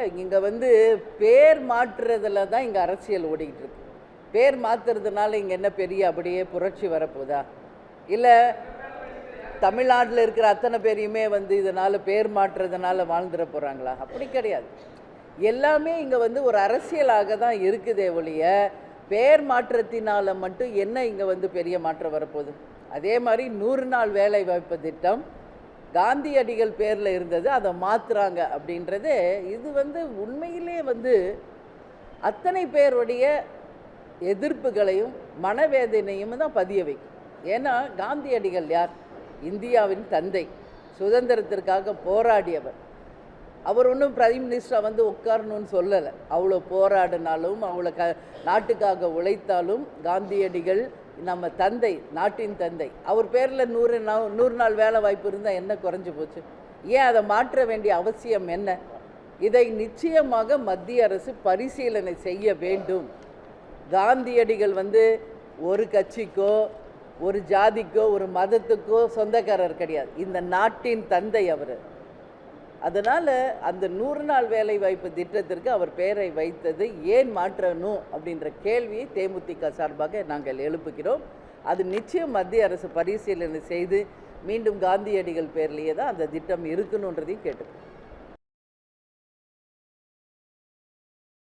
இல்லை இங்கே பேர் மாற்றுறதுல தான் இங்கே அரசியல் ஓடிக்கிட்டு இருக்கு. பேர் மாற்றுறதுனால இங்கே என்ன பெரிய அப்படியே புரட்சி வரப்போதா? இல்லை தமிழ்நாட்டில் இருக்கிற அத்தனை பேரையுமே இதனால் பேர் மாற்றுறதுனால வாழ்ந்துட போகிறாங்களா? அப்படி கிடையாது. எல்லாமே இங்கே ஒரு அரசியலாக தான் இருக்குதே ஒழிய பேர் மாற்றத்தினால் மட்டும் என்ன இங்கே பெரிய மாற்றம் வரப்போகுது? அதே மாதிரி 100 நாள் வேலை வாய்ப்பு திட்டம் காந்தியடிகள் பேரில் இருந்தது, அதை மாற்றுறாங்க அப்படின்றது இது உண்மையிலே அத்தனை பேருடைய எதிர்ப்புகளையும் மனவேதனையும் தான் பதிய வைக்கும். ஏன்னா காந்தியடிகள் யார்? இந்தியாவின் தந்தை, சுதந்திரத்திற்காக போராடியவர். அவர் ஒன்றும் பிரைம் மினிஸ்டராக உட்காரணும்னு சொல்லலை. அவ்வளோ போராடினாலும் அவ்வளோ நாட்டுக்காக உழைத்தாலும் காந்தியடிகள் நம்ம தந்தை, நாட்டின் தந்தை. அவர் பேரில் 100 நாள் வேலை வாய்ப்பு இருந்தால் என்ன குறைஞ்சி போச்சு? ஏன் அதை மாற்ற வேண்டிய அவசியம் என்ன? இதை நிச்சயமாக மத்திய அரசு பரிசீலனை செய்ய வேண்டும். காந்தியடிகள் ஒரு கட்சிக்கோ ஒரு ஜாதிக்கோ ஒரு மதத்துக்கோ சொந்தக்காரர் கிடையாது. இந்த நாட்டின் தந்தை அவர். அதனால் அந்த 100 நாள் வேலை வாய்ப்பு திட்டத்திற்கு அவர் பெயரை வைத்தது ஏன் மாற்றணும் அப்படின்ற கேள்வியை தேமுதிக சார்பாக நாங்கள் எழுப்புகிறோம். அது நிச்சயம் மத்திய அரசு பரிசீலனை செய்து மீண்டும் காந்தியடிகள் பேர்லேயே தான் அந்த திட்டம் இருக்கணுன்றதையும் கேட்டுக்கிறோம்.